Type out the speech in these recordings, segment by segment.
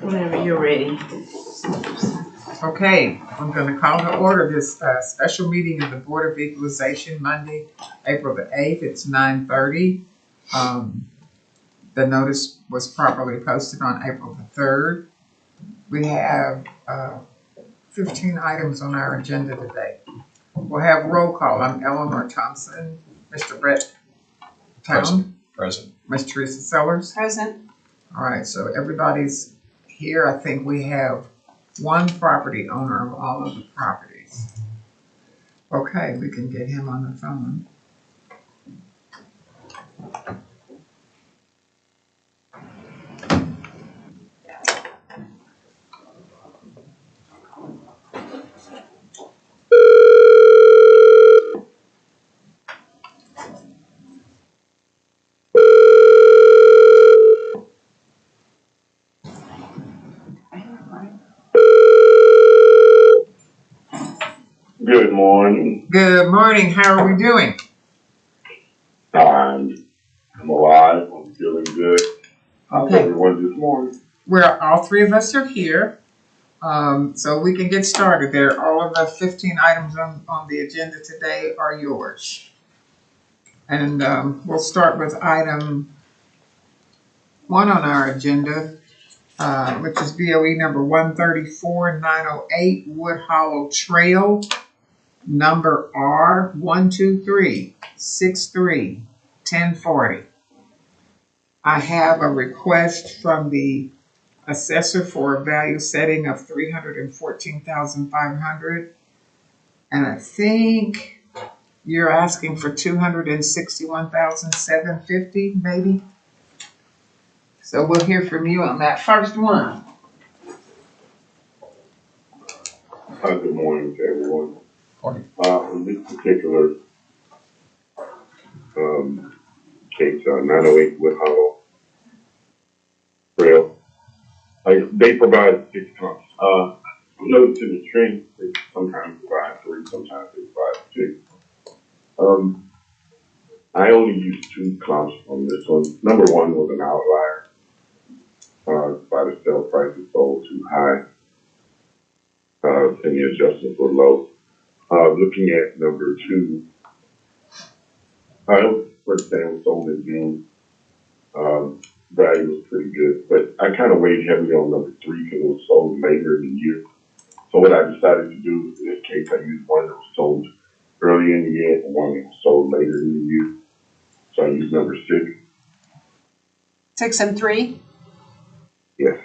Whenever you're ready. Okay, I'm going to call to order this special meeting of the Board of Equalization Monday, April the 8th. It's 9:30. The notice was properly posted on April the 3rd. We have 15 items on our agenda today. We'll have roll call. I'm Eleanor Thompson, Mr. Brett Town. Present. Ms. Teresa Sellers. Present. All right, so everybody's here. I think we have one property owner of all of the properties. Okay, we can get him on the phone. Good morning. Good morning. How are we doing? I'm alive. I'm feeling good. How's Okay. everyone this morning? Well, all three of us are here, so we can get started there. All of the 15 items on the agenda today are yours. And we'll start with item 1 on our agenda, which is BOE number 134908, Wood Hollow Trail, number R123631040. I have a request from the assessor for a value setting of $314,500, and I think you're asking for $261,750, maybe. So we'll hear from you on that first one. Good morning to everyone. Morning. In this particular case, 908 Wood Hollow Trail, they provide 6 comps. Noticing the trend, they sometimes provide 3, sometimes they provide 6. I only used 2 comps on this one. Number 1 was an outlier. By the sale price is sold too high, and the adjustments were low. Looking at number 2, first sale was sold in June. Value was pretty good, but I kind of weighed heavily on number 3 because it was sold later in the year. So what I decided to do in this case, I used one that was sold early in the year and one that was sold later in the year. So I used number 6. 6 and 3? Yes.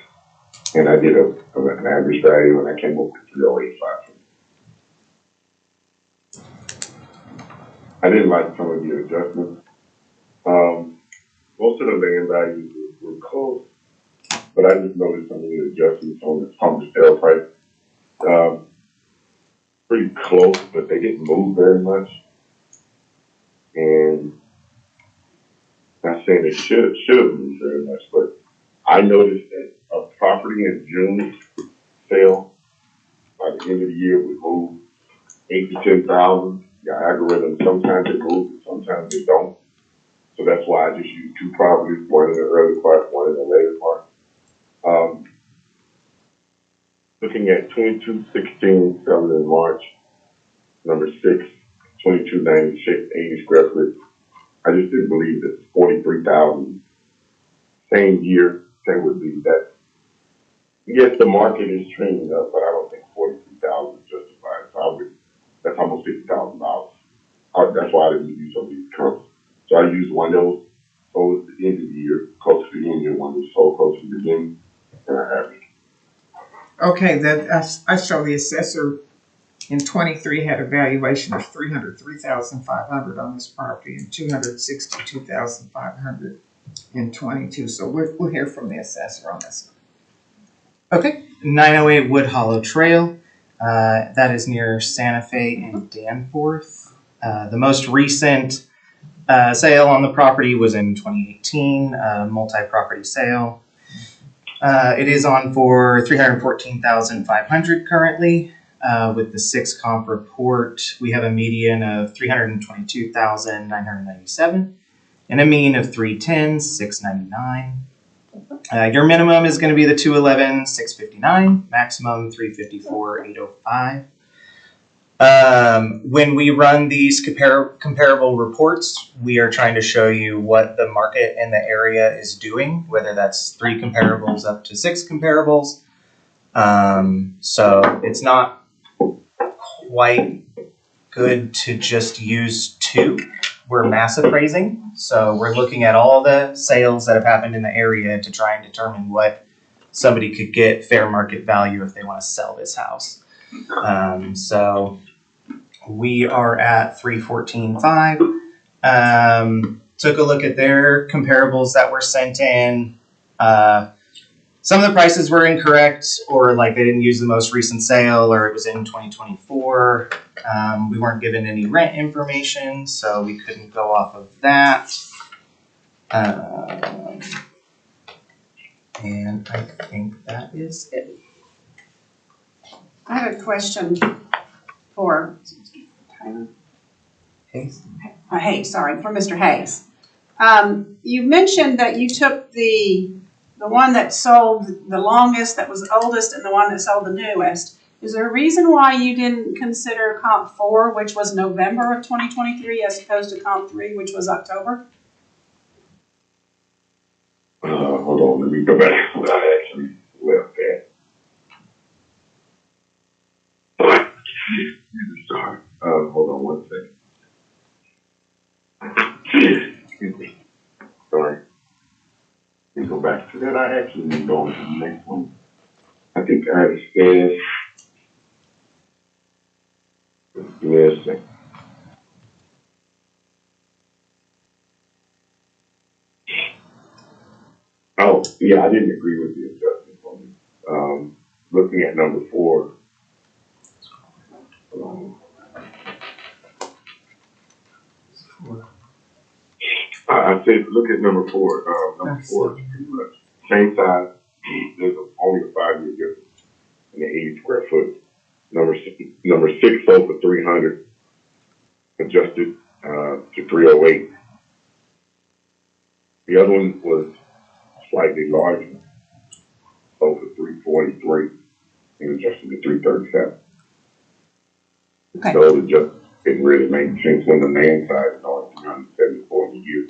And I did an average value, and I came up with 3085. I didn't like some of the adjustments. Most of the land values were close, but I just noticed some of the adjustments on the sale price. Pretty close, but they didn't move very much. And not saying it should have moved very much, but I noticed that a property in June sale by the end of the year would move 8 to 10,000. Your algorithm, sometimes it moves, sometimes it don't. So that's why I just use 2 properties, one in the early part, one in the later part. Looking at 2216 selling in March, number 6, 2296, 80 square foot. I just didn't believe that 43,000 same year, that would be that. Yes, the market is trending up, but I don't think 43,000 is justified. So that's almost $50,000. That's why I didn't use some of these comps. So I used one of those sold at the end of the year, close to the end of the year, one was sold close to the beginning, and I averaged. Okay, I show the assessor in 23 had a valuation of $303,500 on this property and $262,500 in 22. So we'll hear from the assessor on this one. Okay, 908 Wood Hollow Trail. That is near Santa Fe and Danforth. The most recent sale on the property was in 2018, multi-property sale. It is on for $314,500 currently. With the 6 comp report, we have a median of $322,997 and a mean of $310,699. Your minimum is going to be the 211, 659, maximum 354, 805. When we run these comparable reports, we are trying to show you what the market in the area is doing, whether that's 3 comparables up to 6 comparables. So it's not quite good to just use 2. We're mass appraising, so we're looking at all the sales that have happened in the area to try and determine what somebody could get fair market value if they want to sell this house. So we are at 314.5. Took a look at their comparables that were sent in. Some of the prices were incorrect, or like they didn't use the most recent sale, or it was in 2024. We weren't given any rent information, so we couldn't go off of that. And I think that is it. I have a question for Hayes? for Mr. Hayes. You mentioned that you took the one that sold the longest, that was oldest, and the one that sold the newest. Is there a reason why you didn't consider comp 4, which was November of 2023, as opposed to comp 3, which was October? Hold on, let me go back to what I actually left at. Sorry. Hold on one second. Excuse me. Sorry. Let me go back to that. I actually moved on to the next one. I think I understand. Give me a second. Oh, yeah, I didn't agree with the adjustment on it. Looking at number 4. I said, look at number 4. Number 4 is pretty much same size. There's only a 5-year difference in the 80 square foot. Number 6 sold for 300, adjusted to 308. The other one was slightly larger, sold for 343, and adjusted to 337. Okay. So it just didn't really make sense when the man side is only 374 in a year.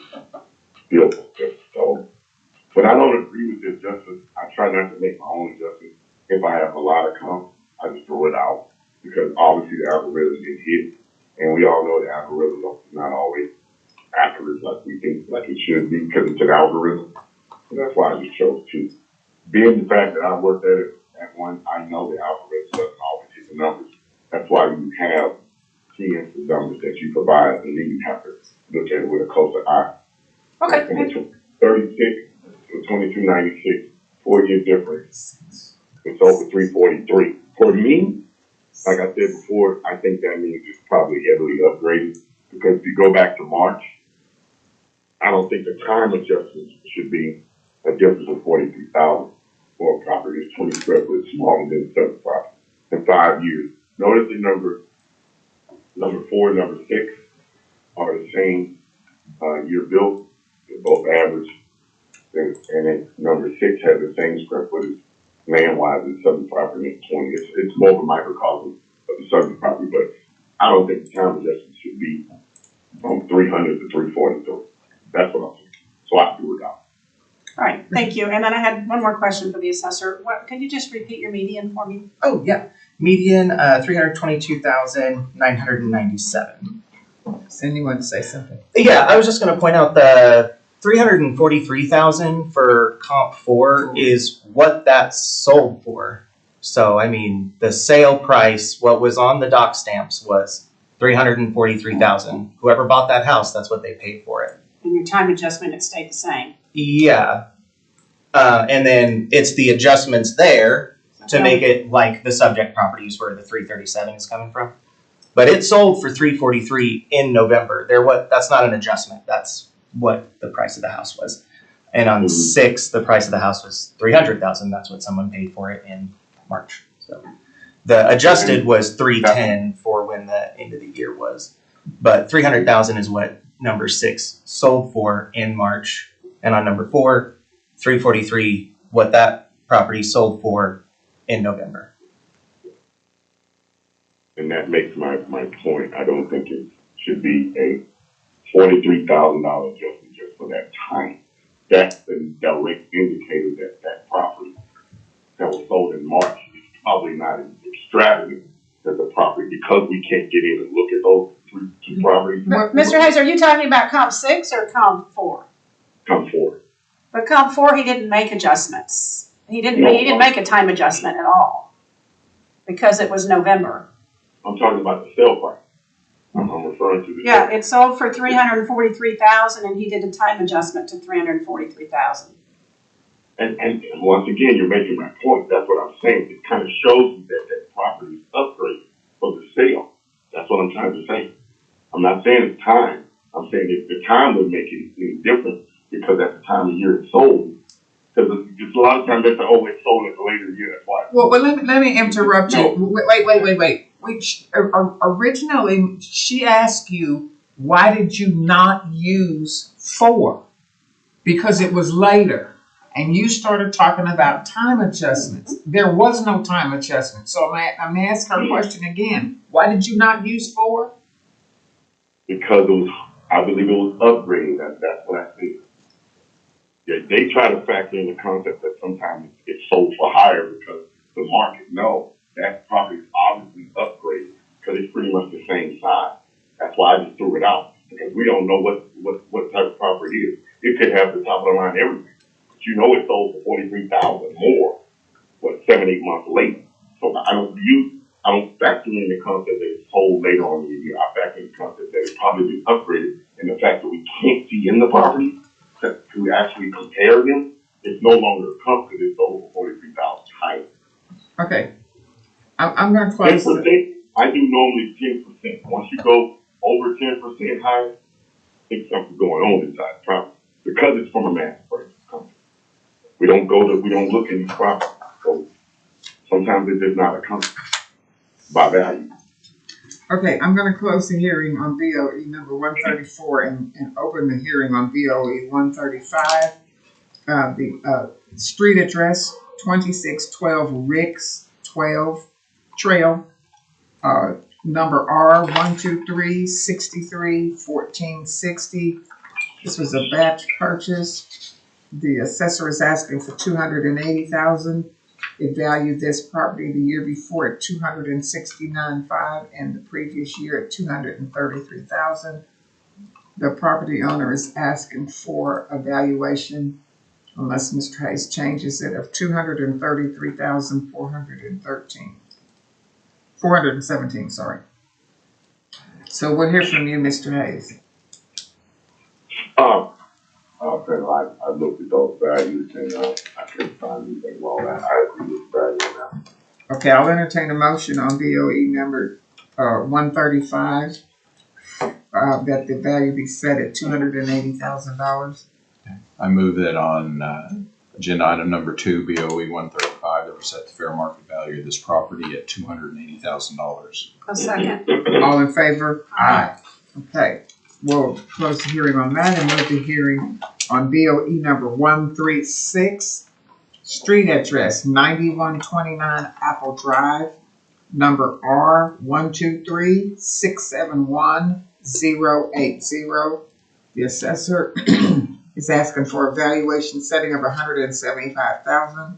Still just sold. But I don't agree with the adjustment. I try not to make my own adjustments. If I have a lot of comp, I just throw it out because obviously the algorithm is hit, and we all know the algorithm is not always accurate like we think like it should be because it's an algorithm. And that's why I just chose 2. Being the fact that I worked at it at one, I know the algorithm doesn't always hit the numbers. That's why you have key input numbers that you provide, and then you have to look at it with a closer eye. Okay. From 36 to 2296, 4-year difference. It's over 343. For me, like I said before, I think that means it's probably heavily upgraded because if you go back to March, I don't think the time adjustment should be a difference of 43,000 for a property that's 20 square foot smaller than 75 in 5 years. Notice the number 4 and number 6 are the same year built. They're both average. And then number 6 has the same square footage land-wise as southern property at 20. It's more of a microcosm of the southern property, but I don't think the time adjustment should be from 300 to 343. That's what I'm saying. So I do it out. All right, thank you. And then I had one more question for the assessor. Could you just repeat your median for me? Oh, yeah. Median, 322,997. Does anyone say something? Yeah, I was just going to point out the 343,000 for comp 4 is what that's sold for. So, I mean, the sale price, what was on the doc stamps was 343,000. Whoever bought that house, that's what they paid for it. And your time adjustment, it stayed the same. Yeah. And then it's the adjustments there to make it like the subject properties where the 337 is coming from. But it sold for 343 in November. That's not an adjustment. That's what the price of the house was. And on 6, the price of the house was 300,000. That's what someone paid for it in March. So the adjusted was 310 for when the end of the year was. But 300,000 is what number 6 sold for in March. And on number 4, 343 what that property sold for in November. And that makes my point. I don't think it should be a $43,000 adjustment just for that time. That's the direct indicator that that property that was sold in March is probably not as extravagant as the property because we can't get in and look at those two properties. Mr. Hayes, are you talking about comp 6 or comp 4? Come forward. But comp 4, he didn't make adjustments. He didn't No. make a time adjustment at all because it was November. I'm talking about the sale price. I'm referring to the Yeah, it sold for $343,000 and he did a time adjustment to $343,000. And once again, you're making my point. That's what I'm saying. It kind of shows you that that property is upgraded for the sale. That's what I'm trying to say. I'm not saying it's time. I'm saying if the time would make it any different because at the time of year it's sold. Because it's a lot of times they say, oh, it's sold at the later year. That's why. Well, let me interrupt you. Wait. Originally, she asked you, why did you not use 4? Because it was later. And you started talking about time adjustments. There was no time adjustment. So I'm asking her question again. Why did you not use 4? Because it was, I believe it was upgraded. That's what I think. Yeah, they try to factor in the concept that sometimes it's sold for higher because the market. No, that property is obviously upgraded because it's pretty much the same size. That's why I just threw it out because we don't know what type of property it is. It could have the top of the line everything. But you know it sold for $43,000 more, 7-8 months later. So I don't factor in the concept that it's sold later on in the year. I factor in the concept that it's probably been upgraded and the fact that we can't see in the property to actually compare them, it's no longer a comfort. It's over $43,000 higher. Okay. I'm going to close 10%, I do normally 10%. Once you go over 10% higher, I think something's going on inside the property because it's from a mass purchase company. We don't look at these properties. So sometimes it's just not a company by value. Okay, I'm going to close the hearing on BOE number 134 and open the hearing on BOE 135. The street address, 2612 Ricks 12 Trail, number R123631460. This was a batch purchase. The assessor is asking for $280,000. It valued this property the year before at $269,500 and the previous year at $233,000. The property owner is asking for a valuation, unless Mr. Hayes changes it, of $417. Sorry. So we'll hear from you, Mr. Hayes. I looked at those values and I couldn't find anything wrong. I agree with the value on that. Okay, I'll entertain a motion on BOE number 135 that the value be set at $280,000. I move that on agenda item number 2, BOE 135, that we set the fair market value of this property at $280,000. A second. All in favor? Aye. Okay, we'll close the hearing on that and move the hearing on BOE number 136, street address 9129 Apple Drive, number R123671080. The assessor is asking for a valuation setting of $175,000.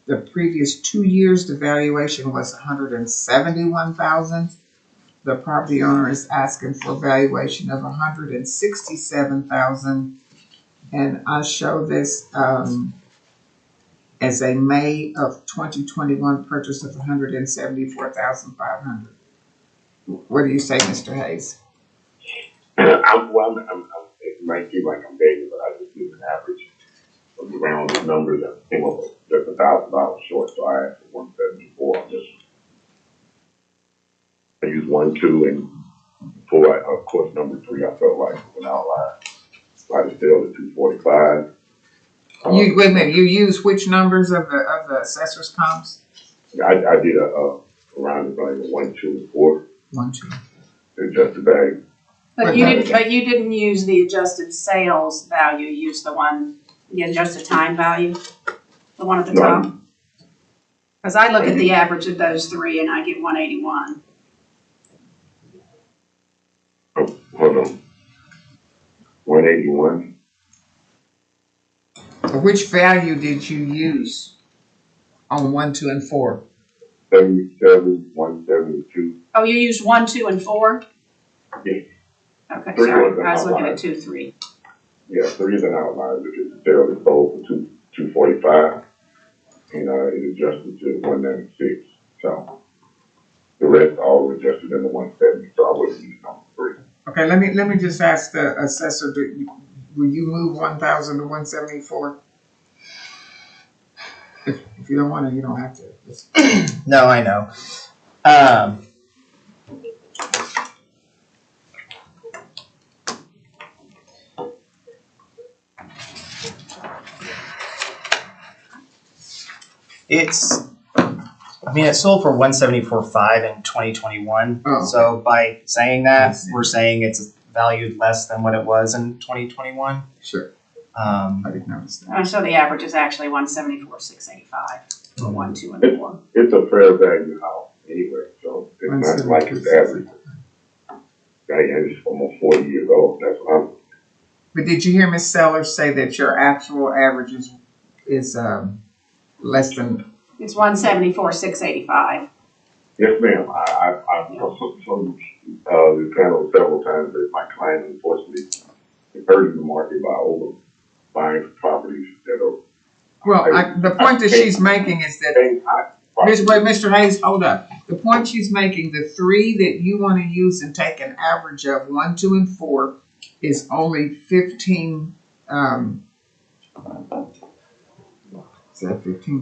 The previous 2 years, the valuation was $171,000. The property owner is asking for a valuation of $167,000. And I show this as a May of 2021 purchase of $174,500. What do you say, Mr. Hayes? It might seem like I'm begging, but I just use an average of the rounded numbers that came up with just $1,000 short, so I asked for 174 on this. I used 1, 2, and 4. Of course, number 3 I felt like was an outlier. So I just failed at 245. Wait a minute. You use which numbers of the assessor's comps? I did a rounded value of 1, 2, and 4. 1, 2. Adjusted value. But you didn't use the adjusted sales value. You used the one Yeah, just a time value, the one at the No. top. Because I look at the average of those three and I get 181. Oh, hold on. 181. Which value did you use on 1, 2, and 4? 77, 172. Oh, you used 1, 2, and 4? Yes. Okay, Three sorry, was an I was looking outlier. at 2, 3. Yeah, 3 is an outlier, which is sale is sold for 245, and it adjusted to 196. So the rest all adjusted into 170. So I wouldn't use number 3. Okay, let me just ask the assessor, will you move 1,000 to 174? If you don't want to, you don't have to. No, I know. It sold for 174.5 in 2021. Oh, okay. So by saying that, we're saying it's valued less than what it was in 2021. Sure, Um, I didn't notice that. So the average is actually 174,685 for 1, 2, and 4. It's a fair value house anyway, so it's not like it's average. It's almost 40 years old. That's what I'm. But did you hear Ms. Sellers say that your actual average is less than? It's 174,685. Yes, ma'am. I've told the panel several times that my client unfortunately is hurting the market by over buying properties that are. Well, the point that she's making is that, Mr. Hayes, hold up. The point she's making, the 3 that you want to use and take an average of 1, 2, and 4 is only 15. Is that $15?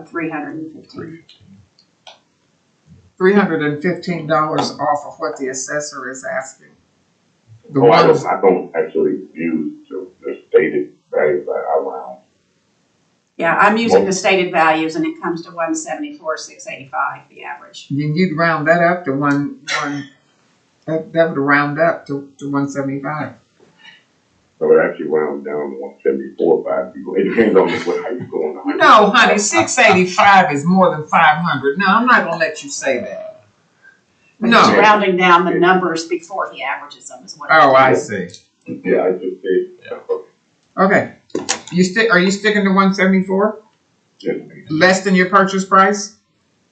315. $315 off of what the assessor is asking. The I ones, don't actually use the stated values around. Yeah, I'm using the stated values and it comes to 174,685, the average. then you'd round that up to that would round up to 175. So it actually rounds down to 174, 5 people. It depends on how you go on. No, honey, 685 is more than 500. No, I'm not gonna let you say that. But No. it's rounding down the numbers before he averages them is what Oh, I it's see. Yeah, I just said. Okay. Are you sticking to 174? Yes, ma'am. Less than your purchase price?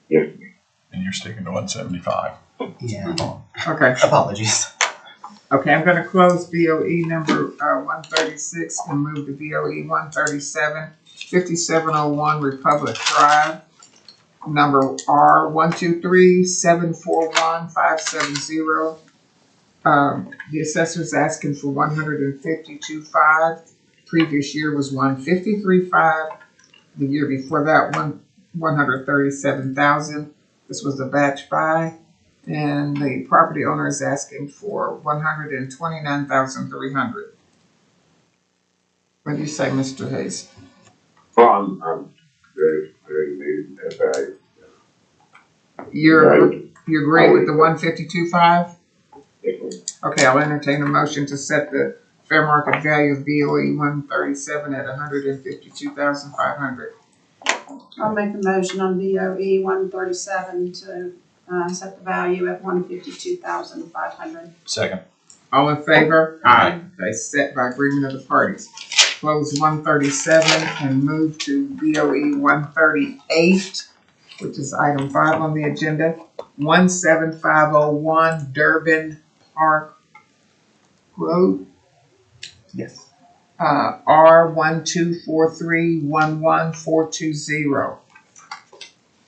Yes, ma'am. And you're sticking to 175. yeah. Okay. Apologies. Okay, I'm gonna close BOE number 136 and move to BOE 137, 5701 Republic Drive. Number R 123-741-570. The assessor's asking for 152.5. Previous year was 153.5. The year before that 137,000. This was a batch buy. And the property owner is asking for 129,300. What do you say, Mr. Hayes? Well, I'm very amazed at that. You agree with the 152.5? Yes, ma'am. Okay, I'll entertain a motion to set the fair market value of BOE 137 at 152,500. I'll make a motion on BOE 137 to set the value at 152,500. Second. All in favor? Aye. Okay, set by agreement of the parties. Close 137 and move to BOE 138, which is item 5 on the agenda. 17501 Durbin Park Road. Yes. R124311420.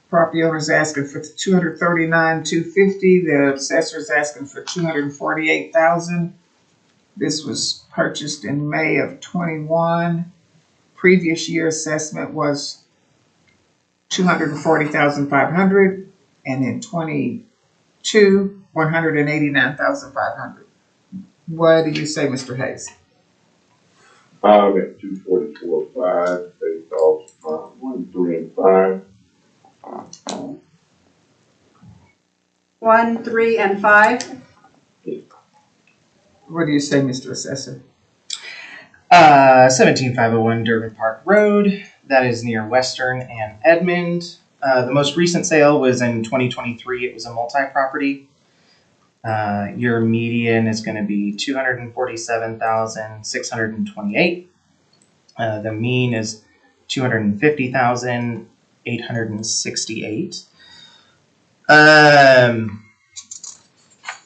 Property owner's asking for $239,250. The assessor's asking for $248,000. This was purchased in May of 21. Previous year assessment was $240,500, and in 22, $189,500. What do you say, Mr. Hayes? I'm at 244.5 based off 1, 3, and 5. 1, 3, and 5. What do you say, Mr. Assessor? 17501 Durban Park Road. That is near Western and Edmond. The most recent sale was in 2023. It was a multi-property. Your median is going to be 247,628. The mean is 250,868.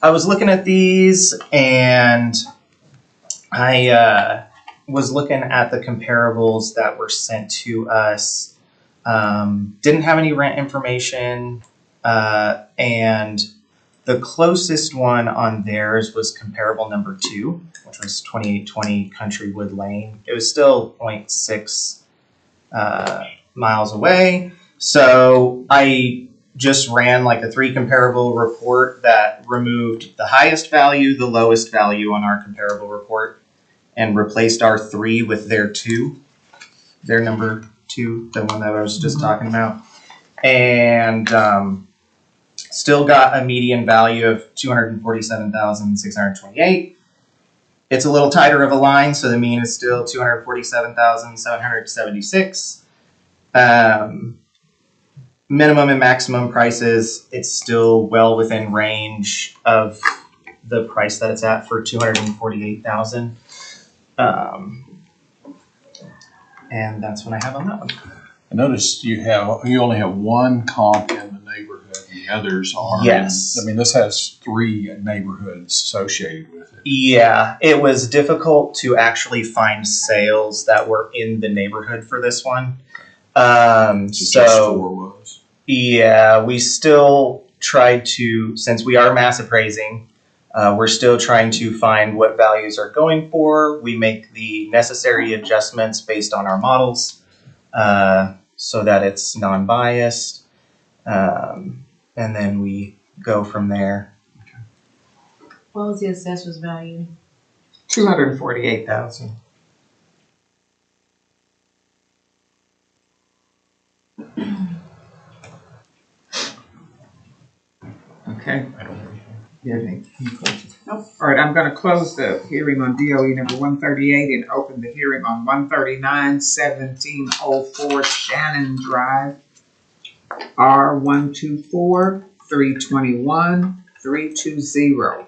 I was looking at these and I was looking at the comparables that were sent to us. Didn't have any rent information, and the closest one on theirs was comparable number 2, which was 2820 Countrywood Lane. It was still 0.6 miles away. So I just ran like a 3 comparable report that removed the highest value, the lowest value on our comparable report, and replaced our 3 with their 2, their number 2, the one that I was just talking about. And still got a median value of 247,628. It's a little tighter of a line, so the mean is still 247,776. Minimum and maximum prices, it's still well within range of the price that it's at for 248,000. And that's what I have on that one. I noticed you only have one comp in the neighborhood, and the others are. Yes. I mean, this has 3 neighborhoods associated with it. Yeah, it was difficult to actually find sales that were in the neighborhood for this one. Just 4 was. Yeah, we still tried to, since we are mass appraising, we're still trying to find what values are going for. We make the necessary adjustments based on our models so that it's non-biased. And then we go from there. What was the assessor's value? 248,000. Okay. I don't know. Yeah, any questions? Nope. All right, I'm gonna close the hearing on DOE number 138 and open the hearing on 139-1704 Shannon Drive. R124321-320.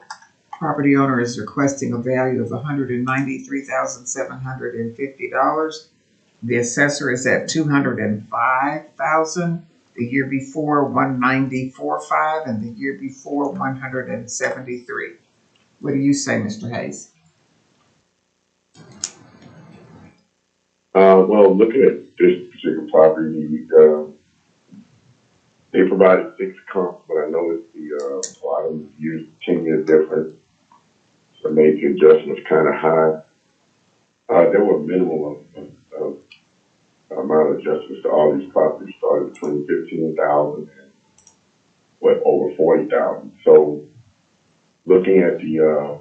Property owner is requesting a value of $193,750. The assessor is at $205,000. The year before, $194,500, and the year before, $173,000. What do you say, Mr. Hayes? Well, looking at this particular property, they provided 6 comps, but I noticed the bottom used 10-year difference, so made the adjustments kind of high. There were a minimum of amount of adjustments to all these properties, started between 15,000 and over 40,000. So, looking at the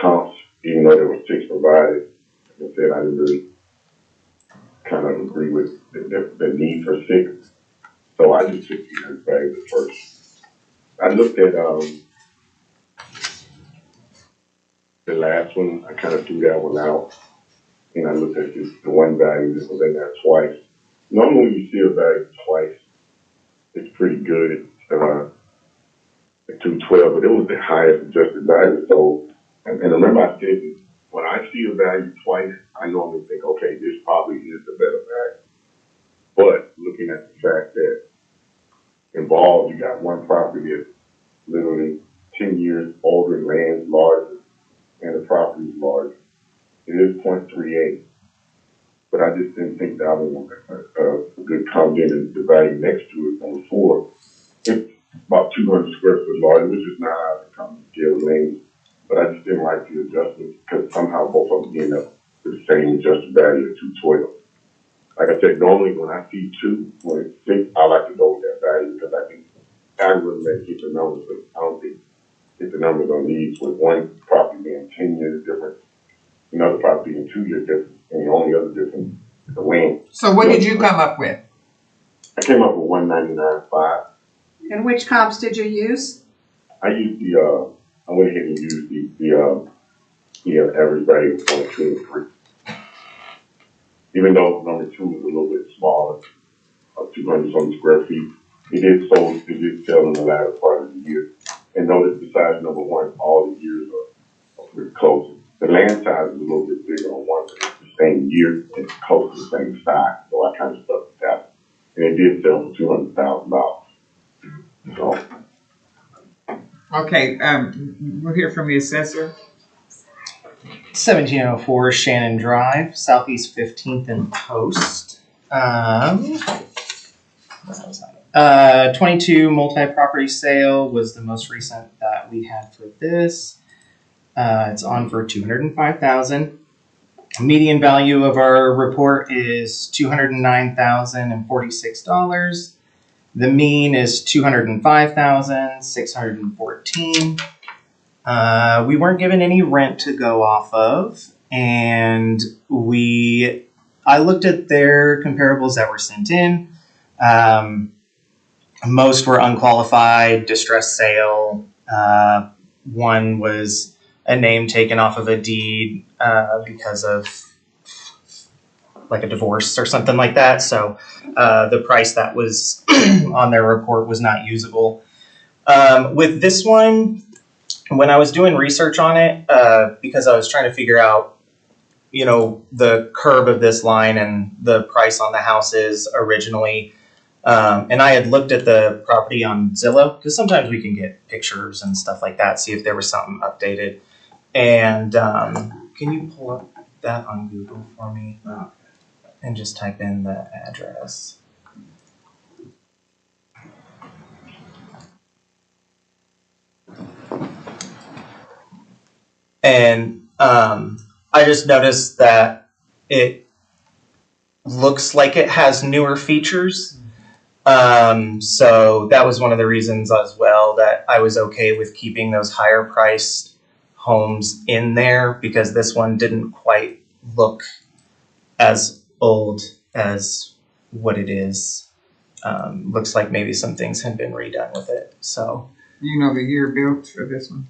comps, even though there were 6 provided, like I said, I didn't really kind of agree with the need for 6. So I just took the value at first. I looked at the last one. I kind of threw that one out, and I looked at the one value that was in there twice. Normally, when you see a value twice, it's pretty good. At 212, but it was the highest adjusted value. So, and remember, I said that when I see a value twice, I normally think, okay, this probably is the better value. But looking at the fact that involved, you got one property that's literally 10 years older and land's larger, and the property's larger. It is 0.38, but I just didn't think that was a good comment, and the value next to it on 4. It's about 200 square foot larger, which is not out of the common scale range, but I just didn't like the adjustment because somehow both of them end up with the same adjusted value at 212. Like I said, normally when I see 2, when it's 6, I like to go with that value because I think algorithm may get the numbers, but I don't think get the numbers on these with one property being 10 years difference, another property being 2 years difference, and the only other difference is the land. So what did you come up with? I came up with 199.5. And which comps did you use? I used I went ahead and used the average value of 0.2 and 3. even though number 2 is a little bit smaller, 200 some square feet, it did sell in the latter part of the year. And notice besides number 1, all the years are pretty close. The land size is a little bit bigger on one, but it's the same year, it's close to the same size, so I kind of stuck with that. And it did sell for $200,000. So, Okay, we'll hear from the assessor. 1704 Shannon Drive, Southeast 15th and Post. 22 multi-property sale was the most recent that we had for this. It's on for $205,000. Median value of our report is $209,046. The mean is $205,614. We weren't given any rent to go off of, and I looked at their comparables that were sent in. Most were unqualified, distressed sale. One was a name taken off of a deed because of like a divorce or something like that. So the price that was on their report was not usable. With this one, when I was doing research on it, because I was trying to figure out, the curve of this line and the price on the houses originally, and I had looked at the property on Zillow, because sometimes we can get pictures and stuff like that, see if there was something updated. And can you pull up that on Google for me? And just type in the address. And I just noticed that it looks like it has newer features. So that was one of the reasons as well that I was okay with keeping those higher priced homes in there, because this one didn't quite look as old as what it is. Looks like maybe some things had been redone with it. So You know the year built for this one?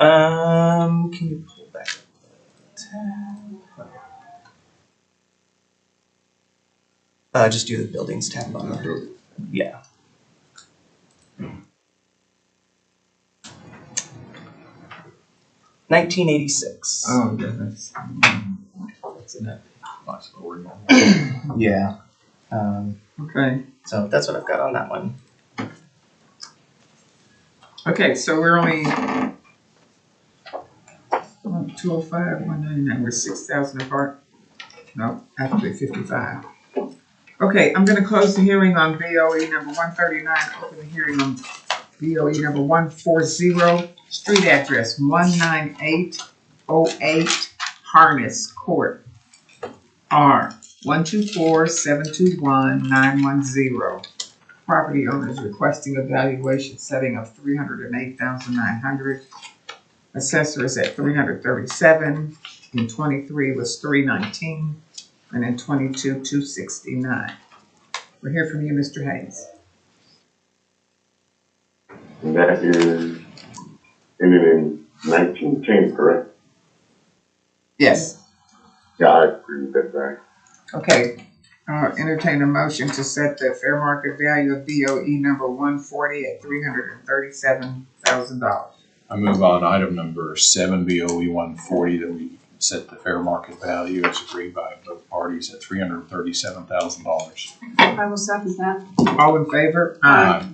can you pull back up the tab? Just do the buildings tab on there. Yeah. $1986. Oh, yeah, that's enough. Yeah. Okay. So that's what I've got on that one. Okay, so we're only 205, 199, we're 6,000 apart. No, actually 55. Okay, I'm gonna close the hearing on BOE number 139, open the hearing on BOE number 140, street address 19808 Harness Court, R 124721910. Property owners requesting a valuation setting of $308,900. Assessor is at $337. In 23 was $319, and in 22 $269. We'll hear from you, Mr. Hayes. and that is ended in 1910, correct? Yes. Yeah, I agree with that, right? Okay. Entertain a motion to set the fair market value of BOE number 140 at $337,000. I move on item number 7, BOE 140, that we set the fair market value as agreed by both parties at $337,000. I will second that. All in favor? Aye.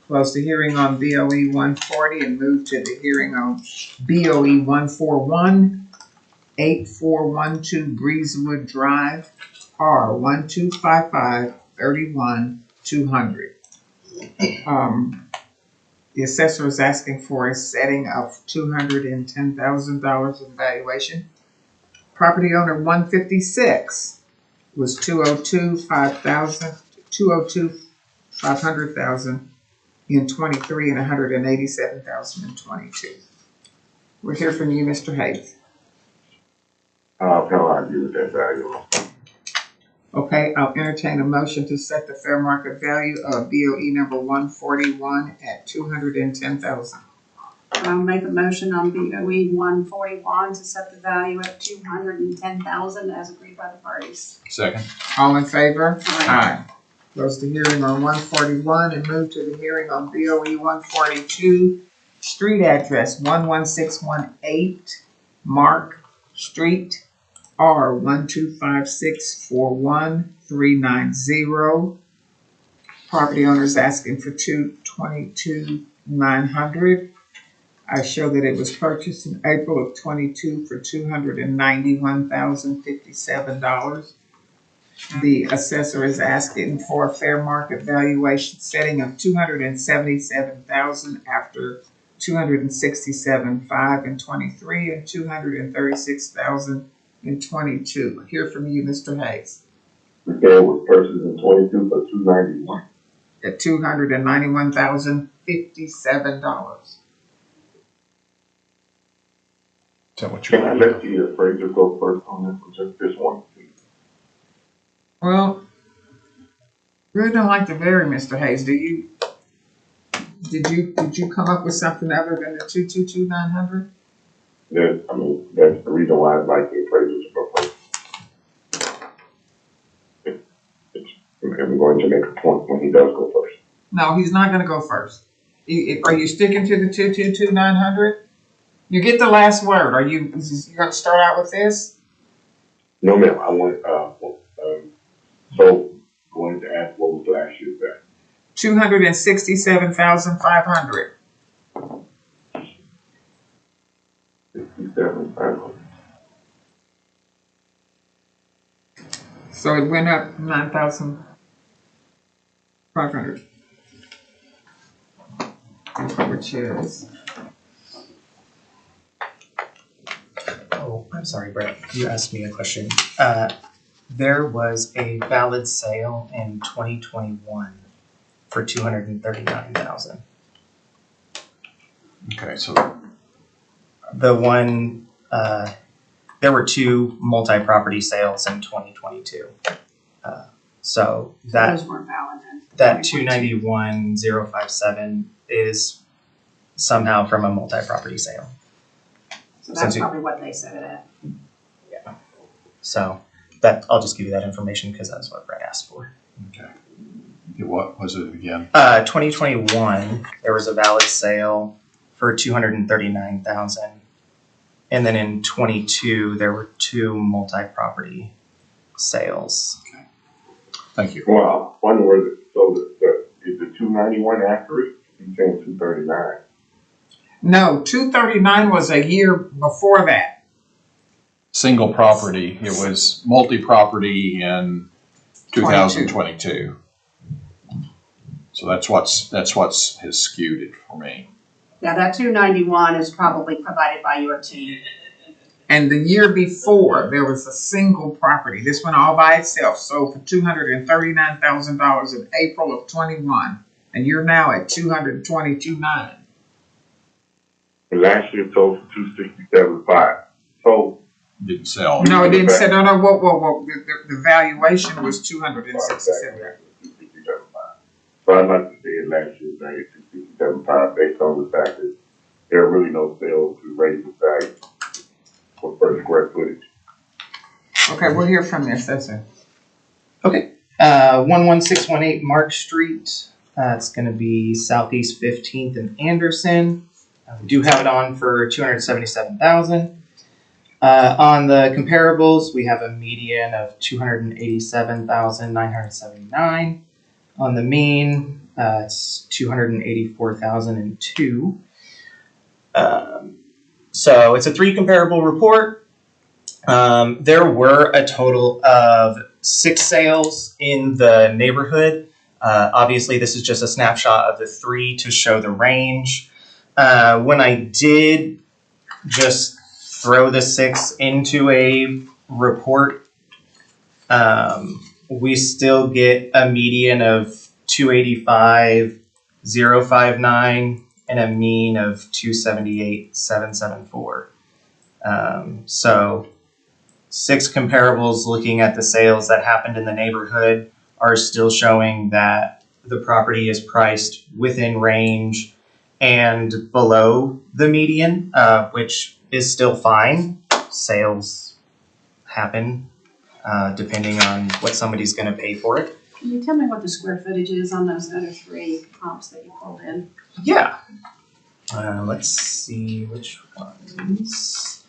Close the hearing on BOE 140 and move to the hearing on BOE 141, 8412 Breezewood Drive, R 1255-31-200. The assessor is asking for a setting of $210,000 in valuation. Property owner 156 was 500,000 in 23 and 187,000 in 22. We'll hear from you, Mr. Hayes. I'll agree with that value. Okay, I'll entertain a motion to set the fair market value of BOE number 141 at $210,000. I'll make a motion on BOE 141 to set the value at $210,000 as agreed by the parties. Second. All in favor? Aye. Close the hearing on 141 and move to the hearing on BOE 142. Street address 11618 Mark Street, R125641390. Property owner's asking for $222,900. I show that it was purchased in April of 22 for $291,057. The assessor is asking for a fair market valuation setting of $277,000 after $267,500 in 23 and $236,000 in 22. Hear from you, Mr. Hayes. Okay, it was purchased in 22 for 291. At $291,057. Is that what Can I you're? let the appraiser go first on this one, just this one, please? Well, really don't like to vary, Mr. Hayes. Did you come up with something other than the 222,900? That's the reason why I'd like the appraiser to go first. I'm going to make a point when he does go first. No, he's not gonna go first. Are you sticking to the 222,900? You get the last word. Are you gonna start out with this? No, ma'am, I want, so going to ask what was last year's value. 267,500. 67,500. So it went up 9,500. Which is, Oh, I'm sorry, Brett. You asked me a question. There was a valid sale in 2021 for $239,000. Okay, so The one, there were two multi-property sales in 2022. So that Those weren't valid then. that 291,057 is somehow from a multi-property sale. So that's Since you- probably what they set it at. So that I'll just give you that information because that's what Brett asked for. okay. What was it again? 2021, there was a valid sale for 239,000, and then in 22 there were two multi-property sales. Thank you. Well, I wonder whether, is the 291 accurate? He's saying 239. no, 239 was a year before that. Single property. It was multi-property in 2022. So that's what's has skewed it for me. Yeah, that 291 is probably provided by your team. And the year before, there was a single property. This one all by itself sold for $239,000 in April of 21. And you're now at 222,900. Last year sold for 267,500. So, Didn't sell. No, it didn't say, no, whoa. The valuation was 267,000. So I'd like to say last year's value 267,500 based on the fact that there are really no sales to raise the value for per square footage. Okay, we'll hear from the assessor. Okay. 11618 Mark Street. It's going to be Southeast 15th and Anderson. We do have it on for 277,000. On the comparables, we have a median of 287,979. On the mean, it's 284,002. So it's a 3 comparable report. There were a total of 6 sales in the neighborhood. Obviously, this is just a snapshot of the 3 to show the range. When I did just throw the 6 into a report, we still get a median of 285,059 and a mean of 278,774. So 6 comparables looking at the sales that happened in the neighborhood are still showing that the property is priced within range and below the median, which is still fine. Sales happen depending on what somebody's going to pay for it. Can you tell me what the square footage is on those other three comps that you pulled in? Yeah. Let's see which ones.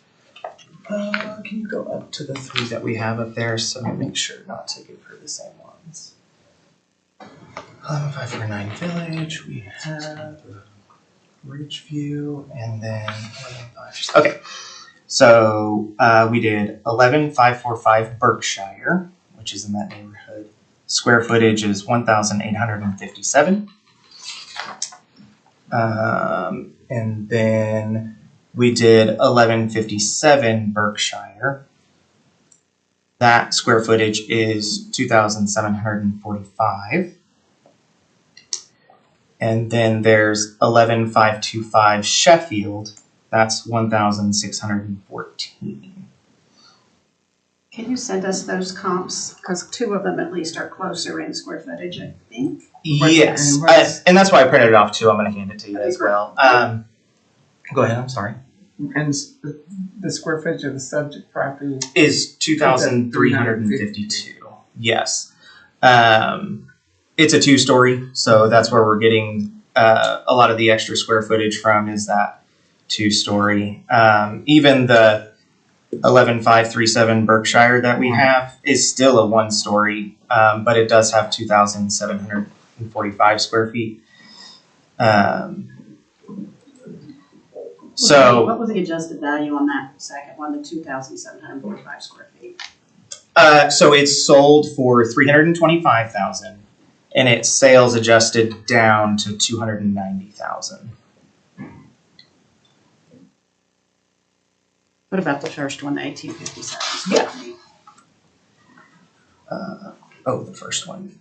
Can you go up to the three that we have up there so I make sure not to give her the same ones? 11549 Village, we have Ridgeview, and then 115. Okay, so we did 11545 Berkshire, which is in that neighborhood. Square footage is 1,857. And then we did 1157 Berkshire. That square footage is 2,745. And then there's 11525 Sheffield. That's 1,614. Can you send us those comps? Because two of them at least are closer in square footage, I think. Yes, and that's why I printed it off too. I'm going to hand it to you as well. Go ahead, I'm sorry. And the square footage of the subject property Is 2,352. Yes. It's a two-story, so that's where we're getting a lot of the extra square footage from is that two-story. Even the 11537 Berkshire that we have is still a one-story, but it does have 2,745 square feet. What was the adjusted value on that second one, the 2,745 square feet? So it's sold for $325,000, and its sales adjusted down to $290,000. What about the first one, the 1857 square Yeah. feet? The first one.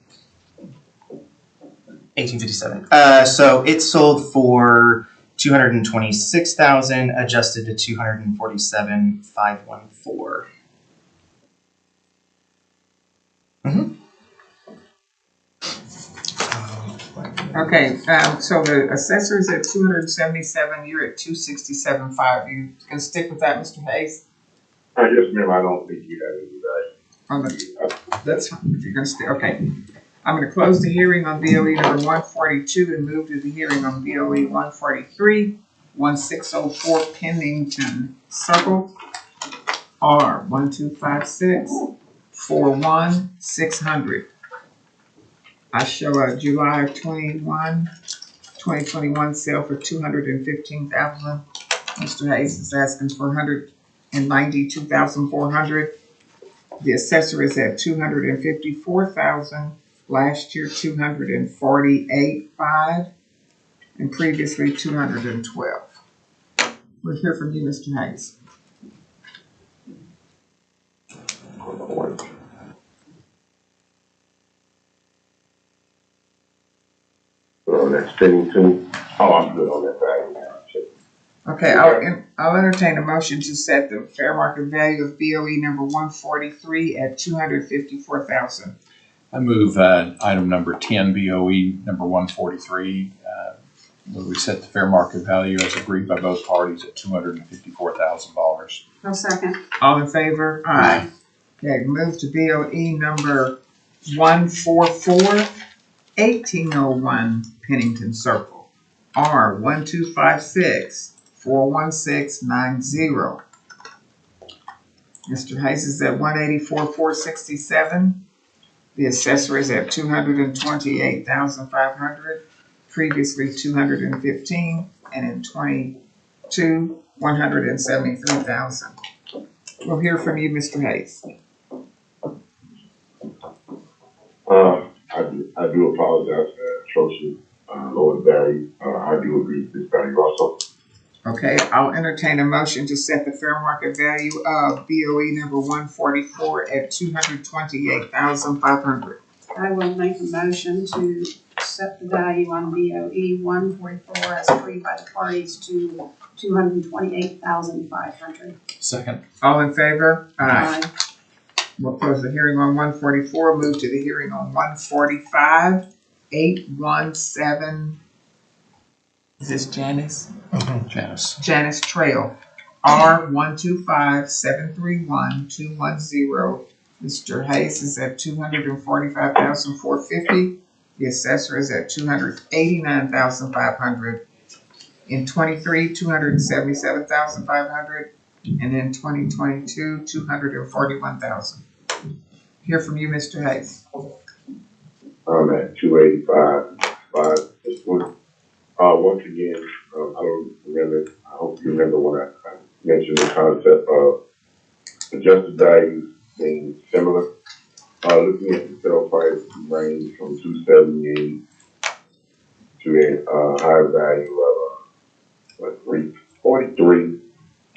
1857. So it sold for $226,000, adjusted to $247,514. Okay, so the assessor's at 277, you're at 267.5. You can stick with that, Mr. Hayes? Yes, ma'am, I don't think you have any That's fine, if you're gonna stay, okay. I'm gonna close the hearing on BOE number 142 and move to the hearing on BOE 143, 1604 Pennington Circle, R 1256 41600. I show a July 2021 sale for $215,000. Mr. Hayes is asking for $192,400. The assessor is at $254,000. Last year, $248,500, and previously $212,000. We'll hear from you, Mr. Hayes. That's Pennington. Oh, I'm good on that value now. Okay, I'll entertain a motion to set the fair market value of BOE number 143 at $254,000. I move item number 10, BOE number 143, where we set the fair market value as agreed by both parties at $254,000. No second. All in favor? Aye. Okay, move to BOE number 144, 1801 Pennington Circle, R 1256 41690. Mr. Hayes is at 184,467. The assessor is at $228,500, previously $215,000, and in 22, $173,000. We'll hear from you, Mr. Hayes. I do apologize for that atrocious lower value. I do agree with this value also. Okay, I'll entertain a motion to set the fair market value of BOE number 144 at $228,500. I will make a motion to set the value on BOE 144 as agreed by the parties to $228,500. Second. All in favor? Aye. We'll close the hearing on 144, move to the hearing on 145, 8170 Is this Janice? Janice. Janice Trail, R125731210. Mr. Hayes is at $245,450. The assessor is at $289,500. In 23, $277,500, and in 2022, $241,000. Hear from you, Mr. Hayes. I'm at 285. This one. Once again, I don't remember. I hope you remember when I mentioned the concept of adjusted values being similar. Looking at the sale price range from 278 to a high value of 343,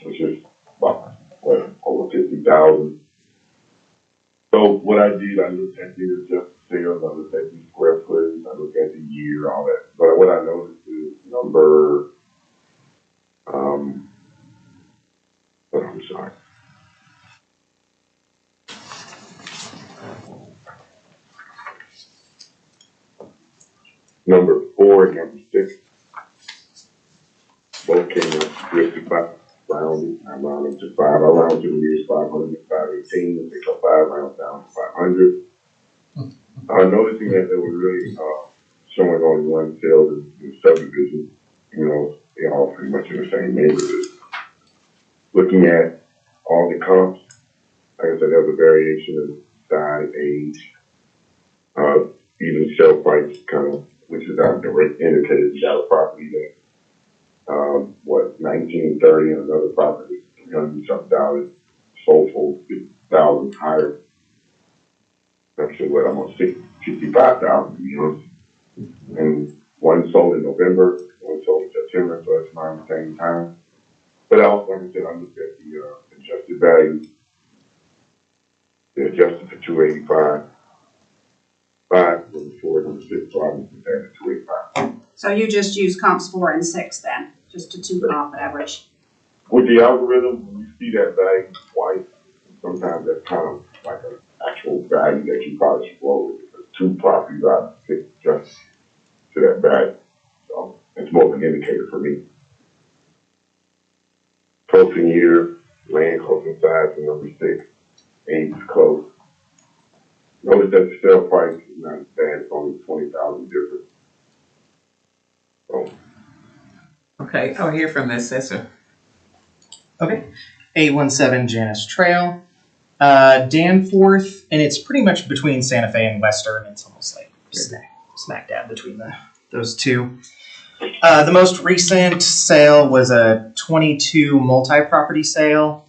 which is about over 50,000. So what I did, I looked at the adjusted sales, I looked at the square footage, I looked at the year, all that. But what I noticed is number, I'm sorry. Number 4 and number 6, both came up 55, rounded. I rounded to 5. I rounded to the nearest 500, 518, pick up 5 rounds down to 500. Noticing that they were really showing on one sale in subdivision, you know, they're all pretty much in the same neighborhood. Looking at all the comps, like I said, there's a variation in size, age, even sale price kind of, which is our direct indicator. You got a property that, 1930 and another property, $300,000, sold for $50,000 higher. Actually, what I'm on 65,000, to be honest. And one sold in November, one sold in September, so that's around the same time. But also, like I said, I looked at the adjusted value. They adjusted to 285. 5 from 4 and 6, so I looked at that at 285. So you just use comps 4 and 6 then, just a 2 comp average? With the algorithm, when you see that value twice, sometimes that's kind of like an actual value that you probably should roll with, because 2 properties are fixed just to that value. So it's more of an indicator for me. Closing year, land closing size for number 6, age is close. Notice that the sale price is not as bad, it's only 20,000 difference. So. Okay, I'll hear from the assessor. Okay. 817 Janice Trail. Danforth, and it's pretty much between Santa Fe and Western. It's almost like smack dab between those two. The most recent sale was a 22 multi-property sale.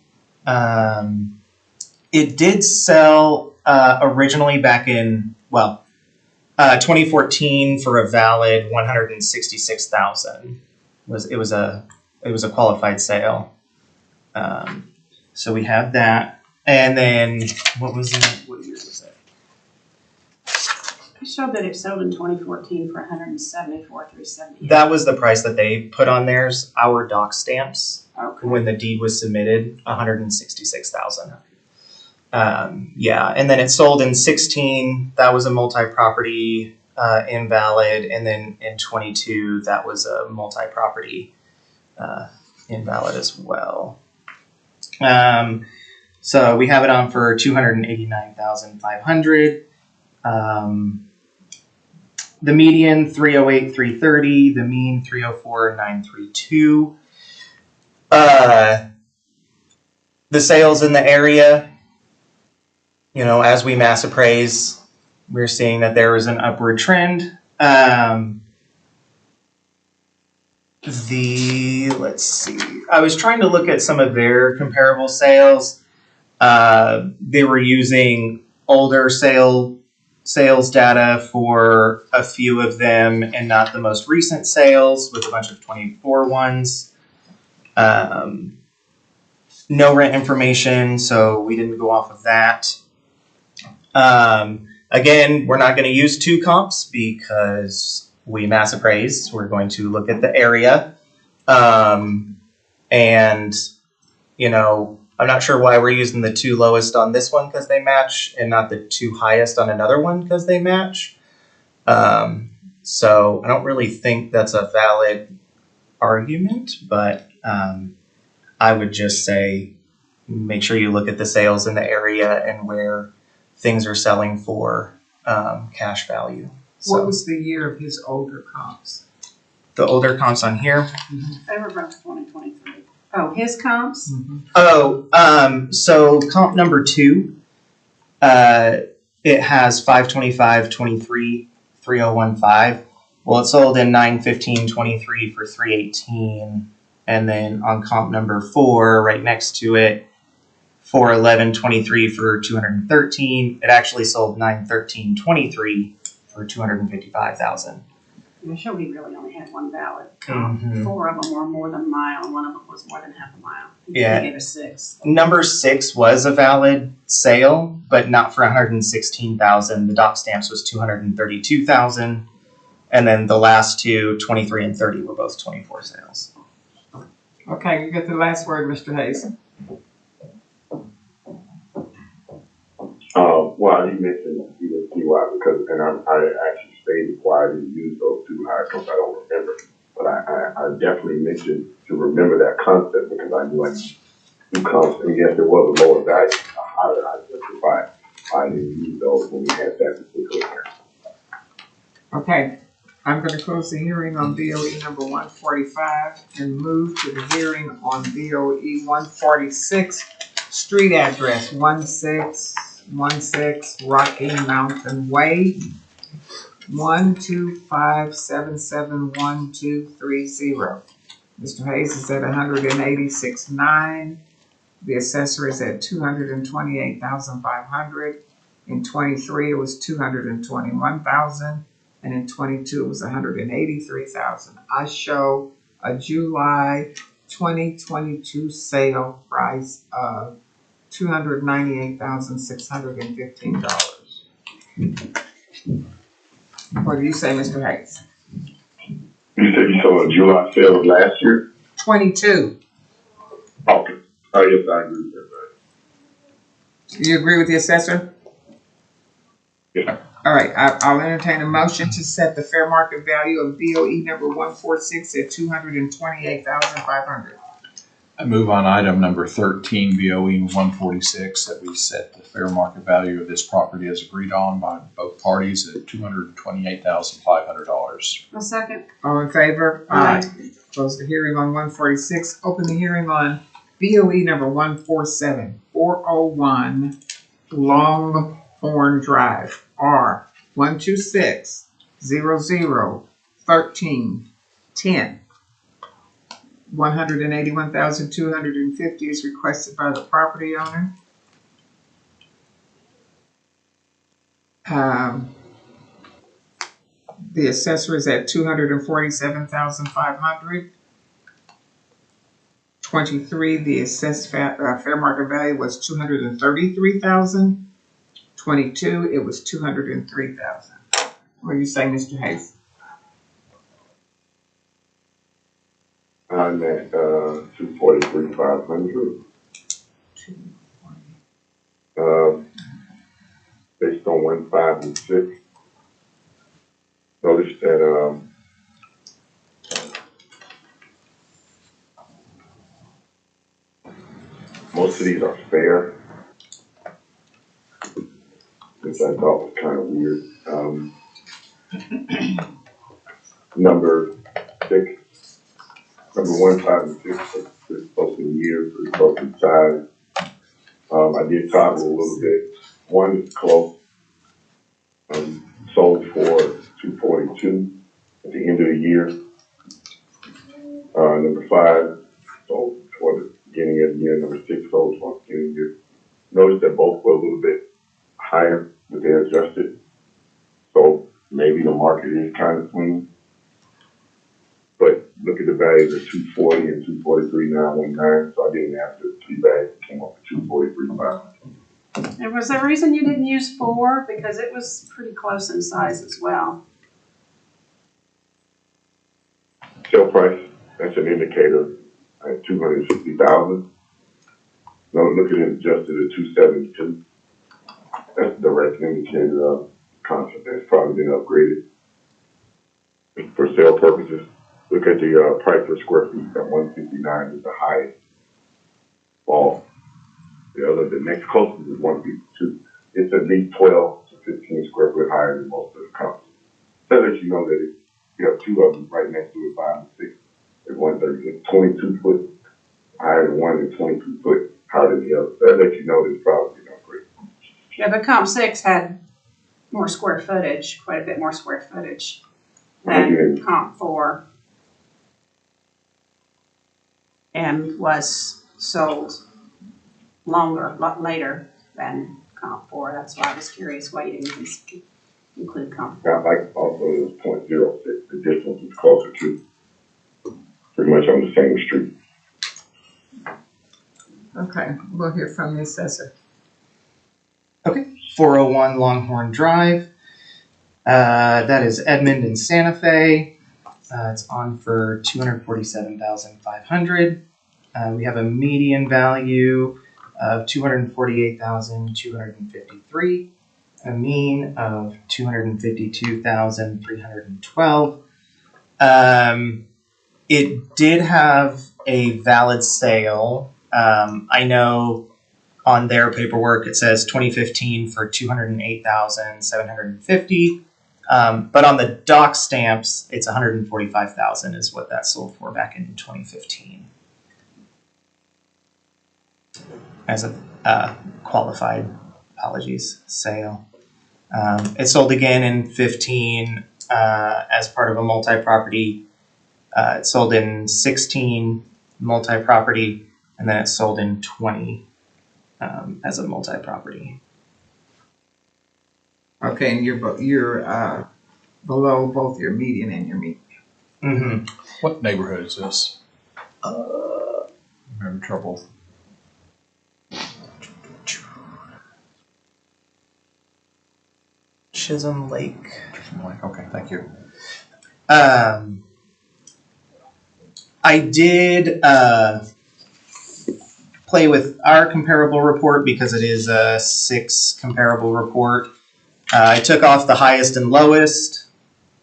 It did sell originally back in 2014 for a valid $166,000. It was a qualified sale. So we have that. And then, what was it? What year was it? I showed that it sold in 2014 for $174,378. That was the price that they put on theirs. Our doc stamps, when the deed was submitted, $166,000. Yeah, and then it sold in 16. That was a multi-property invalid, and then in 22, that was a multi-property invalid as well. So we have it on for $289,500. The median 308,330. The mean 304,932. The sales in the area, you know, as we mass appraise, we're seeing that there is an upward trend. Let's see. I was trying to look at some of their comparable sales. They were using older sales data for a few of them and not the most recent sales with a bunch of 24 ones. No rent information, so we didn't go off of that. Again, we're not going to use 2 comps because we mass appraise. We're going to look at the area. And, you know, I'm not sure why we're using the 2 lowest on this one because they match and not the 2 highest on another one because they match. So I don't really think that's a valid argument, but I would just say make sure you look at the sales in the area and where things are selling for cash value. What So was the year of his older comps? the older comps on here. They were from 2023. Oh, his comps? So comp number 2, it has 525.23, 3015. Well, it sold in 9/15/23 for 318, and then on comp number 4, right next to it, 4/11/23 for 213. It actually sold 9/13/23 for 255,000. I'm sure he really only had one valid. Mhm. 4 of them were more than a mile, and one of them was more than half a mile. Yeah. He gave us 6. Number 6 was a valid sale, but not for 116,000. The doc stamps was 232,000, and then the last two, 23 and 30, were both 24 sales. Okay, you get the last word, Mr. Hayes. Well, he mentioned he didn't see why, because, and I actually stated why I didn't use those two high because I don't remember. But I definitely mentioned to remember that concept because I knew I knew two comps, and yes, there was a lower value, a higher. I justified I didn't use those when we had that particular year. Okay, I'm gonna close the hearing on BOE number 145 and move to the hearing on BOE 146, street address 1616 Rocky Mountain Way, 125771230. Mr. Hayes is at 186.9. The assessor is at 228,500. In 23, it was 221,000. And in 22, it was 183,000. I show a July 2022 sale price of $298,615. What do you say, Mr. Hayes? You said you saw a July sale of last year? 22. Okay. Oh, yes, I agree with that. Do you agree with the assessor? Yeah. All right, I'll entertain a motion to set the fair market value of BOE number 146 at $228,500. I move on item number 13, BOE 146, that we set the fair market value of this property as agreed on by both parties at $228,500. A second. All in favor? Aye. Close the hearing on 146. Open the hearing on BOE number 147, 401 Longhorn Drive, R 126001310. 181,250 is requested by the property owner. The assessor is at 247,500. 23, the assessed fair market value was 233,000. 22, it was 203,000. What do you say, Mr. Hayes? I'm at 243,500. Based on 1, 5, and 6. Notice that most of these are fair, which I thought was kind of weird. Number 6, number 1, 5, and 6 are pretty close in years, pretty close in size. I did toggle a little bit. 1 is close. Sold for 242 at the end of the year. Number 5 sold for the beginning of the year. Number 6 sold for the beginning of the year. Notice that both were a little bit higher, but they're adjusted. So maybe the market is kind of swinging. But look at the values of 240 and 243,919. So I didn't have to 3 bags. It came up with 243,500. And was there a reason you didn't use 4? Because it was pretty close in size as well. Sale price, that's an indicator at 260,000. No, look at it adjusted at 272. That's a direct indicator of concept that's probably been upgraded for sale purposes. look at the, price per square feet, that 159 is the highest. Well, the next closest is 152. It's at least 12 to 15 square foot higher than most of the comps. So that you know that you have two of them right next to it, 5 and 6 at 130. It's 22 foot higher than one and 22 foot higher than the other. That lets you know that it's probably not great. Yeah, but comp 6 had more square footage, quite a bit more square footage than comp 4. And was sold longer, later than comp 4. That's why I was curious why you didn't include comp 4. I like also it was 0.06. The distance is closer to pretty much on the same street. Okay, we'll hear from the assessor. Okay, 401 Longhorn Drive. That is Edmond and Santa Fe. It's on for $247,500. We have a median value of $248,253, a mean of $252,312. It did have a valid sale. I know on their paperwork it says 2015 for $208,750. But on the doc stamps, it's $145,000 is what that sold for back in 2015 as a qualified, sale. It sold again in 15 as part of a multi-property. It sold in 16 multi-property, and then it sold in 20 as a multi-property. Okay, and you're below both your median and your median. Mm-hmm. What neighborhood is this? I'm having trouble. Chisholm Lake. Okay, thank you. I did play with our comparable report because it is a 6 comparable report. I took off the highest and lowest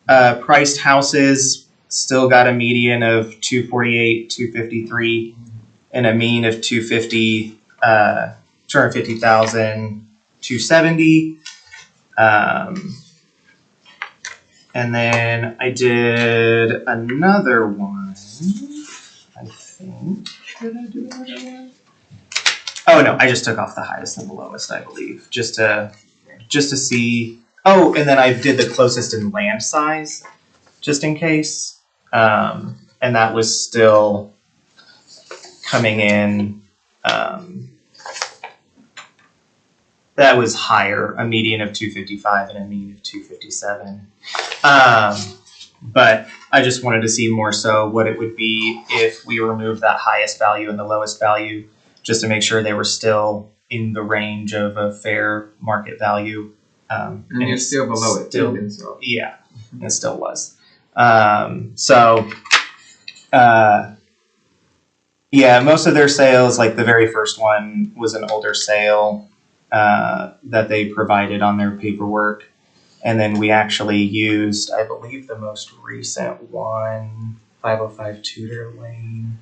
priced houses, still got a median of 248, 253, and a mean of 250,000, 270. And then I did another one, I think. Did I do another one? Oh no, I just took off the highest and the lowest, I believe, just to see. Oh, and then I did the closest in land size, just in case. And that was still coming in. That was higher, a median of 255 and a mean of 257. But I just wanted to see more so what it would be if we removed that highest value and the lowest value, just to make sure they were still in the range of a fair market value. And you're still below it, too. So. Yeah, it still was. Yeah, most of their sales, like the very first one, was an older sale that they provided on their paperwork. And then we actually used, I believe, the most recent one, 505 Tudor Lane,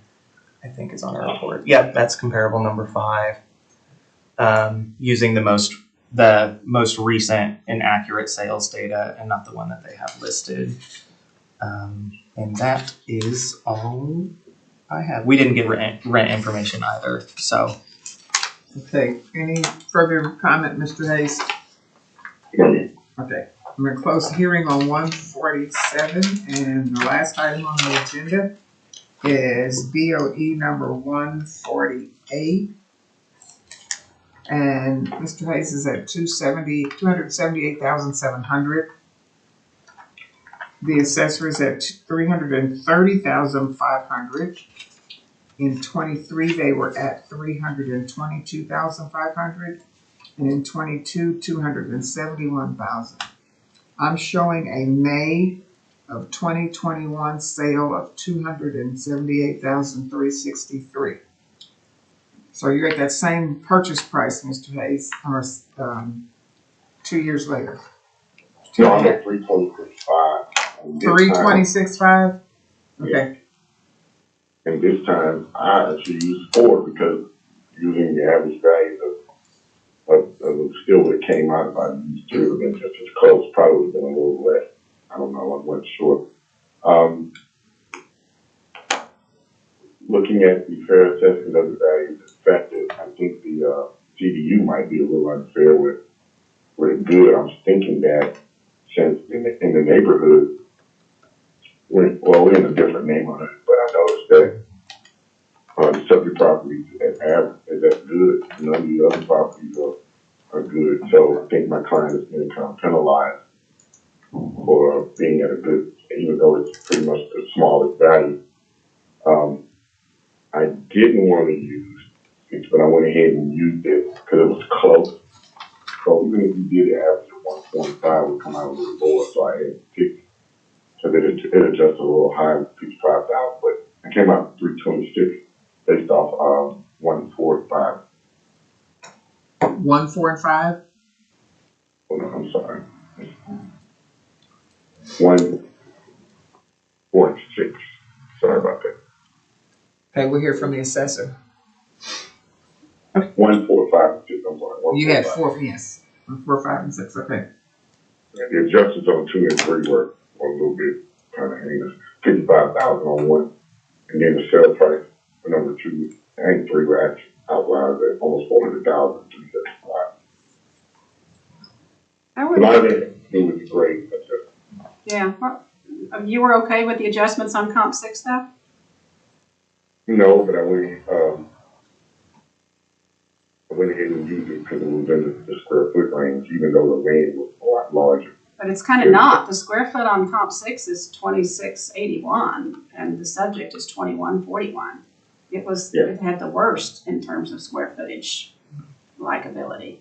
I think is on our report. Yep, that's comparable number 5. Using the most recent and accurate sales data and not the one that they have listed. And that is all I have. We didn't get rent information either, so. Okay, any further comment, Mr. Hayes? Okay, I'm gonna close the hearing on 147, and the last item on the agenda is BOE number 148. And Mr. Hayes is at 278,700. The assessor is at 330,500. In 23, they were at 322,500, and in 22, 271,000. I'm showing a May of 2021 sale of 278,363. So you're at that same purchase price, Mr. Hayes, or 2 years later. No, I'm at 326.5. 326.5. Okay, And this time, I actually used 4 because using the average value of the still that came out, if I used 3, it would have been just as close, probably would have been a little less. I don't know, I wasn't sure. Looking at the fair assessment of the values, in fact, I think the CDU might be a little unfair with good. I was thinking that since in the neighborhood, we're in a different neighborhood, but I noticed that the subject properties at average is that good. None of the other properties are good. So I think my client is being kind of penalized for being at a good, even though it's pretty much the smallest value. I didn't want to use it, but I went ahead and used it because it was close. So even if you did average of 1.5, it would come out a little lower. So I had 6, so that it adjusted a little higher, 55,000, but it came out 326 based off 1, 4, and 5. 1, 4, and 5? Oh no, I'm sorry. 1, 4, and 6. Sorry about that. Okay, we'll hear from the assessor. 1, 4, 5, and 6. I'm sorry. 1, You 4, had 5. 4, yes. 1, 4, 5, and 6, okay. And the adjustments on 2 and 3 were a little bit kind of heinous. 55,000 on 1, and then the sale price for number 2 and 3 were actually outlined at almost 400,000. 375. I A would, lot of it had to do with the grade adjustment. yeah, well, you were okay with the adjustments on comp 6 though? No, but I went ahead and used it because it was in the square foot range, even though the range was a lot larger. But it's kind of not. The square foot on comp 6 is 2681 and the subject is 2141. It had the worst in terms of square footage likability.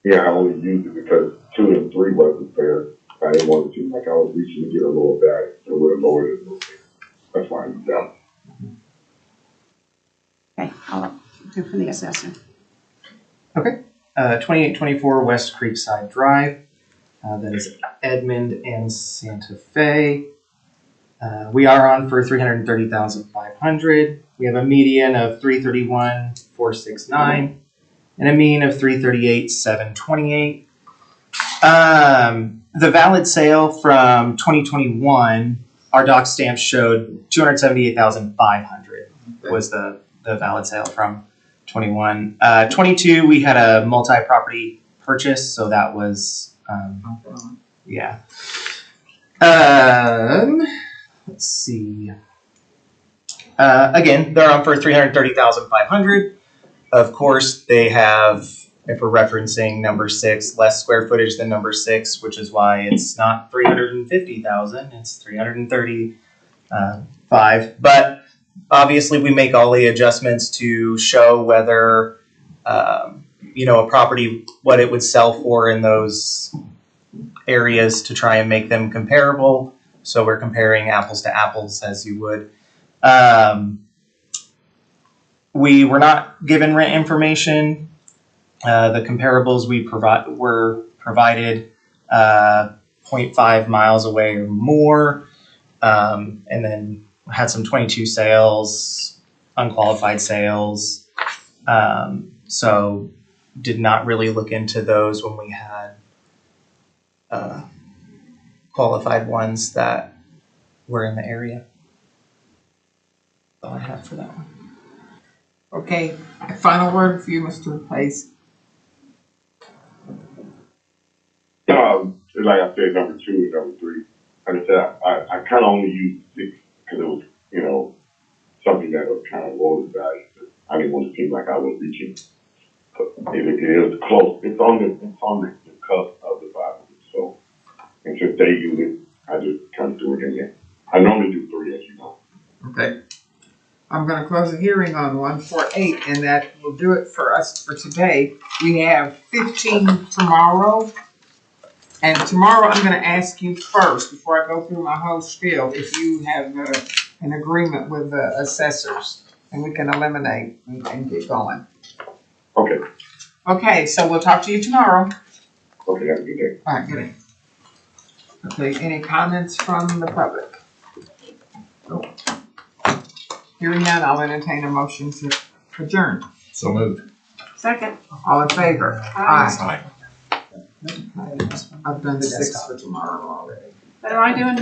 Yeah, I only used it because 2 and 3 wasn't fair. I didn't want to seem like I was reaching to get a lower value, so it would have lowered it a little bit. That's why I used that. Okay, I'll do from the assessor. 2824 West Creekside Drive. That is Edmond and Santa Fe. We are on for 330,500. We have a median of 331,469 and a mean of 338,728. The valid sale from 2021, our doc stamp showed 278,500 was the valid sale from 21. 22, we had a multi-property purchase, so that was, yeah. Let's see. Again, they're on for 330,500. Of course, they have, if we're referencing number 6, less square footage than number 6, which is why it's not 350,000, it's 335. But obviously, we make all the adjustments to show whether, a property, what it would sell for in those areas to try and make them comparable. So we're comparing apples to apples as you would. We were not given rent information. The comparables we were provided 0.5 miles away or more, and then had some 22 sales, unqualified sales. So did not really look into those when we had qualified ones that were in the area. That's all I have for that one. Okay, a final word for you, Mr. Hayes. Like I said, number 2 and number 3. Like I said, I kind of only used 6 because it was, something that was kind of low in value. I didn't want to seem like I was reaching. It is close. It's on the cusp of the Bible. So, and since they use it, I just kind of do it in there. I normally do 3, as you know. Okay. I'm going to close the hearing on 148, and that will do it for us for today. We have 15 tomorrow. And tomorrow I'm going to ask you first, before I go through my whole spiel, if you have an agreement with the assessors, and we can eliminate and get going. Okay. Okay, so we'll talk to you tomorrow. Okay, have a good day. All right, good day. Okay, any comments from the public? Hearing none, I'll entertain a motion to adjourn. So moved. Second. All in favor? Aye. I've done the 6 for tomorrow already. But am I doing